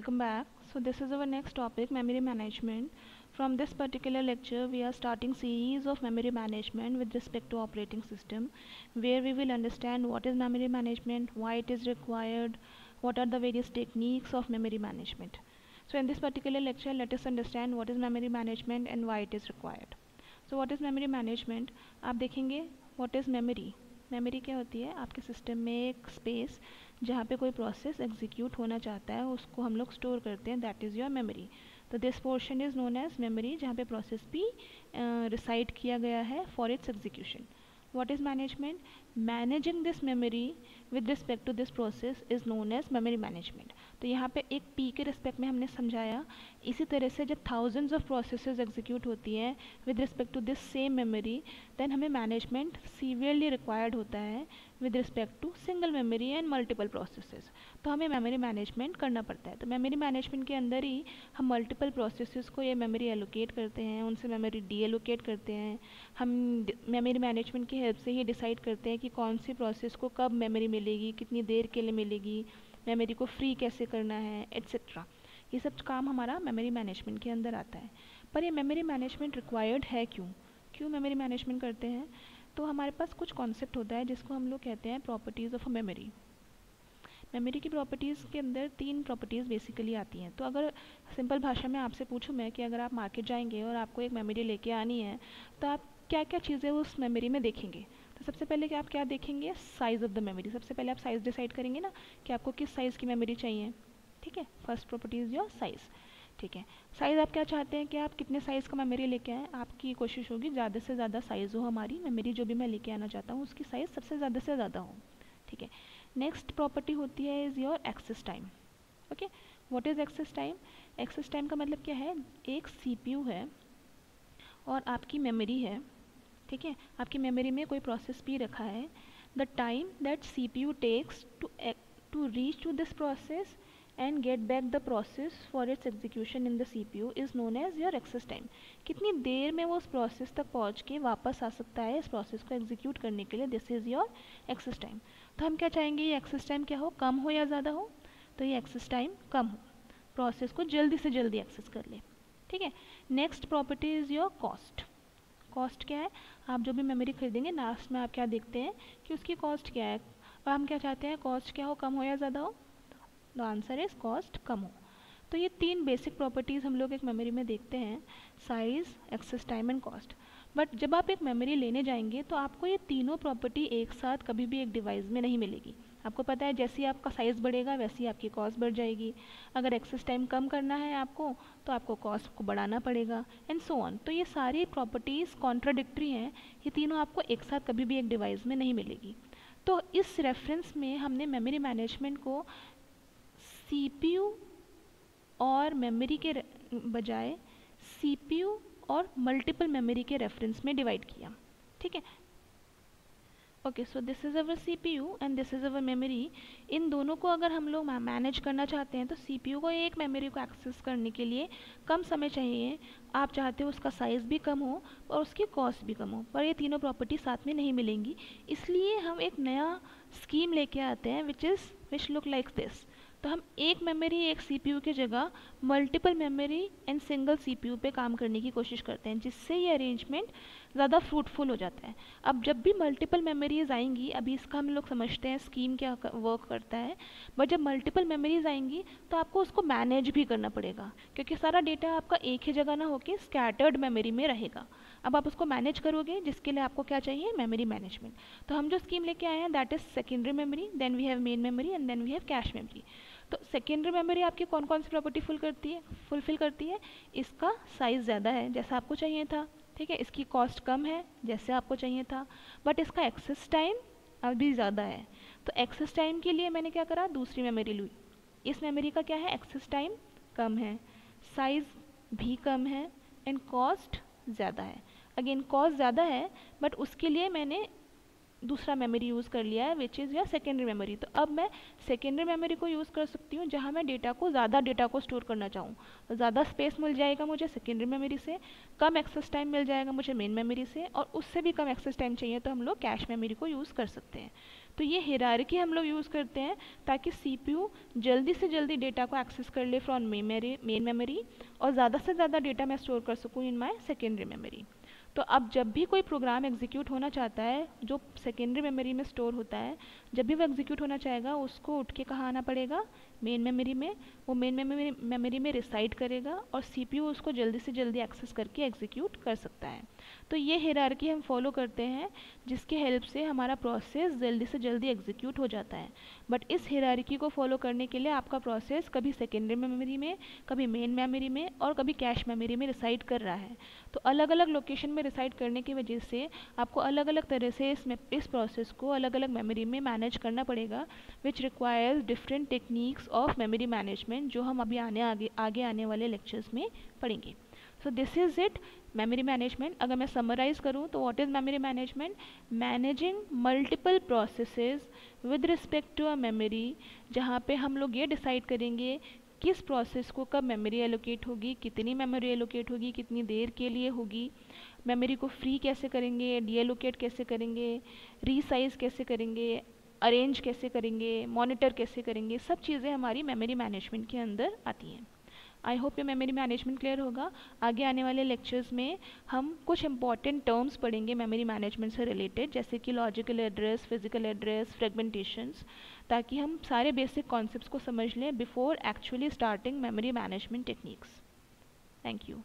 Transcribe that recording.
welcome back. So this is our next topic, memory management. From this particular lecture we are starting series of memory management with respect to operating system, where we will understand what is memory management, why it is required, what are the various techniques of memory management. So in this particular lecture let us understand what is memory management and why it is required. So what is memory management? आप देखेंगे what is memory. Memory क्या होती है? आपके system में एक space जहाँ पे कोई प्रोसेस एग्जीक्यूट होना चाहता है उसको हम लोग स्टोर करते हैं, दैट इज़ योर मेमोरी. तो this portion is known as memory, जहाँ पे प्रोसेस भी रिसाइड किया गया है for its execution. what is management? Managing this memory with respect to this process is known as memory management. तो यहाँ पे एक P के रिस्पेक्ट में हमने समझाया. इसी तरह से जब thousands of processes execute होती हैं with respect to this same memory, then हमें management severely required होता है with respect to single memory and multiple processes. तो हमें memory management करना पड़ता है. तो memory management के अंदर ही हम multiple processes को ये memory allocate करते हैं, उनसे memory deallocate करते हैं. हम memory management की हेल्प से ही डिसाइड करते हैं कि कौन सी प्रोसेस को कब मेमोरी मिलेगी, कितनी देर के लिए मिलेगी, मेमोरी को फ्री कैसे करना है, एट्सेट्रा. ये सब काम हमारा मेमोरी मैनेजमेंट के अंदर आता है. पर ये मेमोरी मैनेजमेंट रिक्वायर्ड है क्यों मेमोरी मैनेजमेंट करते हैं? तो हमारे पास कुछ कॉन्सेप्ट होता है जिसको हम लोग कहते हैं properties of a memory. Memory की प्रॉपर्टीज़ के अंदर 3 प्रॉपर्टीज़ बेसिकली आती हैं. तो अगर सिंपल भाषा में आपसे पूछूं मैं कि अगर आप मार्केट जाएंगे और आपको एक मेमोरी लेके आनी है तो आप क्या क्या चीज़ें उस मेमोरी में देखेंगे? तो सबसे पहले कि आप क्या देखेंगे? Size of the memory. सबसे पहले आप साइज़ डिसाइड करेंगे ना कि आपको किस साइज़ की मेमोरी चाहिए. ठीक है, first property is your size. ठीक है, साइज़ आप क्या चाहते हैं कि आप कितने साइज़ का मेमोरी लेके आएँ? आपकी कोशिश होगी ज़्यादा से ज़्यादा साइज़ हो, हमारी मेमोरी जो भी मैं लेके आना चाहता हूँ उसकी साइज़ सबसे ज़्यादा हो. ठीक है, नेक्स्ट प्रॉपर्टी होती है is your access time. Okay, what is access time? Access time का मतलब क्या है? एक CPU है और आपकी मेमोरी है. ठीक है, आपकी मेमोरी में कोई प्रोसेस भी रखा है. The time that CPU takes to reach to this process and get back the process for its execution in the CPU is known as your access time. कितनी देर में वो उस प्रोसेस तक पहुंच के वापस आ सकता है इस प्रोसेस को एग्जीक्यूट करने के लिए, this is your access time. तो हम क्या चाहेंगे? ये एक्सेस टाइम क्या हो? कम हो या ज़्यादा हो? तो ये एक्सेस टाइम कम हो, प्रोसेस को जल्दी से जल्दी एक्सेस कर ले. ठीक है, next property is your cost. Cost क्या है? आप जो भी मेमोरी खरीदेंगे लास्ट में आप क्या देखते हैं कि उसकी कॉस्ट क्या है, और हम क्या चाहते हैं? कॉस्ट क्या हो? कम हो या ज़्यादा हो? द आंसर इज़ कॉस्ट कम हो. तो ये 3 बेसिक प्रॉपर्टीज़ हम लोग एक मेमोरी में देखते हैं, size, access time and cost. But जब आप एक मेमोरी लेने जाएंगे तो आपको ये तीनों प्रॉपर्टी एक साथ कभी भी एक डिवाइस में नहीं मिलेगी. आपको पता है जैसे ही आपका साइज़ बढ़ेगा वैसे ही आपकी कॉस्ट बढ़ जाएगी. अगर एक्सेस टाइम कम करना है आपको तो आपको कॉस्ट को बढ़ाना पड़ेगा एंड सो ऑन. तो ये सारी प्रॉपर्टीज़ कॉन्ट्राडिक्टरी हैं, ये तीनों आपको एक साथ कभी भी एक डिवाइस में नहीं मिलेगी. तो इस रेफरेंस में हमने मेमोरी मैनेजमेंट को CPU और मेमोरी के बजाय CPU और मल्टीपल मेमोरी के रेफरेंस में डिवाइड किया. ठीक है, okay, so this is our CPU and this is our memory. इन दोनों को अगर हम लोग मैनेज करना चाहते हैं तो CPU को एक मेमोरी को एक्सेस करने के लिए कम समय चाहिए. आप चाहते हो उसका साइज़ भी कम हो और उसकी कॉस्ट भी कम हो, पर ये तीनों प्रॉपर्टी साथ में नहीं मिलेंगी. इसलिए हम एक नया स्कीम लेके आते हैं विच लुक लाइक दिस. तो हम एक मेमोरी एक CPU की जगह multiple memory and single CPU पे काम करने की कोशिश करते हैं, जिससे ये अरेंजमेंट ज़्यादा फ्रूटफुल हो जाता है. अब जब भी मल्टीपल मेमोरीज आएंगी, अभी इसका हम लोग समझते हैं स्कीम क्या वर्क करता है, बट जब मल्टीपल मेमोरीज आएंगी तो आपको उसको मैनेज भी करना पड़ेगा, क्योंकि सारा डेटा आपका एक ही जगह ना होकर स्कैटर्ड मेमोरी में रहेगा. अब आप उसको मैनेज करोगे, जिसके लिए आपको क्या चाहिए? Memory management. तो हम जो स्कीम लेके आए हैं that is secondary memory, then we have main memory and then we have cache memory. तो सेकेंडरी मेमोरी आपकी कौन कौन सी प्रॉपर्टी फुलफिल करती है? इसका साइज़ ज़्यादा है जैसा आपको चाहिए था. ठीक है, इसकी कॉस्ट कम है जैसे आपको चाहिए था, बट इसका एक्सेस टाइम अभी ज़्यादा है. तो एक्सेस टाइम के लिए मैंने क्या करा? दूसरी मेमोरी ली. इस मेमोरी का क्या है? एक्सेस टाइम कम है, साइज़ भी कम है एंड कॉस्ट ज़्यादा है. अगेन कॉस्ट ज़्यादा है बट उसके लिए मैंने दूसरा मेमोरी यूज़ कर लिया है विच इज़ या सेकेंडरी मेमोरी। तो अब मैं सेकेंडरी मेमोरी को यूज़ कर सकती हूँ जहाँ मैं ज़्यादा डेटा को स्टोर करना चाहूँ। तो ज़्यादा स्पेस मिल जाएगा मुझे सेकेंडरी मेमोरी से, कम एक्सेस टाइम मिल जाएगा मुझे मेन मेमोरी से, और उससे भी कम एक्सेस टाइम चाहिए तो हम लोग कैश मेमोरी को यूज़ कर सकते हैं। तो ये हायरार्की हम लोग यूज़ करते हैं ताकि CPU जल्दी से जल्दी डेटा को एक्सेस कर ले फ्रॉम मेन मेमोरी, और ज़्यादा से ज़्यादा डेटा मैं स्टोर कर सकूँ इन माय सेकेंडरी मेमोरी। तो अब जब भी कोई प्रोग्राम एग्जीक्यूट होना चाहता है जो सेकेंडरी मेमोरी में स्टोर होता है, जब भी वो एग्जीक्यूट होना चाहेगा उसको उठ के कहाँ आना पड़ेगा, मेन मेमोरी में। वो मेन मेमोरी में रिसाइड करेगा और CPU उसको जल्दी से जल्दी एक्सेस करके एग्जीक्यूट कर सकता है। तो ये हायरार्की हम फॉलो करते हैं जिसकी हेल्प से हमारा प्रोसेस जल्दी से जल्दी एग्जीक्यूट हो जाता है। बट इस हायरार्की को फॉलो करने के लिए आपका प्रोसेस कभी सेकेंडरी मेमोरी में, कभी मेन मेमोरी में, और कभी कैश मेमोरी में रिसाइड कर रहा है। तो अलग अलग लोकेशन में रिसाइड करने की वजह से आपको अलग अलग तरह से इस प्रोसेस को अलग अलग मेमोरी में मैनेज करना पड़ेगा, which requires different techniques of memory management, जो हम अभी आगे आने वाले लेक्चर्स में पढ़ेंगे। So this is it, memory management. अगर मैं समराइज़ करूँ तो what is memory management? Managing multiple processes with respect to a memory, जहाँ पे हम लोग ये डिसाइड करेंगे किस प्रोसेस को कब मेमोरी एलोकेट होगी, कितनी मेमोरी एलोकेट होगी, कितनी देर के लिए होगी, मेमोरी को फ्री कैसे करेंगे, डीएलोकेट कैसे करेंगे, रीसाइज कैसे करेंगे, अरेंज कैसे करेंगे, मॉनिटर कैसे करेंगे। सब चीज़ें हमारी मेमोरी मैनेजमेंट के अंदर आती हैं। आई होप ये मेमोरी मैनेजमेंट क्लियर होगा। आगे आने वाले लेक्चर्स में हम कुछ इंपॉर्टेंट टर्म्स पढ़ेंगे मेमोरी मैनेजमेंट से रिलेटेड, जैसे कि लॉजिकल एड्रेस, फिजिकल एड्रेस, फ्रेगमेंटेशंस, ताकि हम सारे बेसिक कॉन्सेप्ट्स को समझ लें before actually starting memory management techniques. Thank you.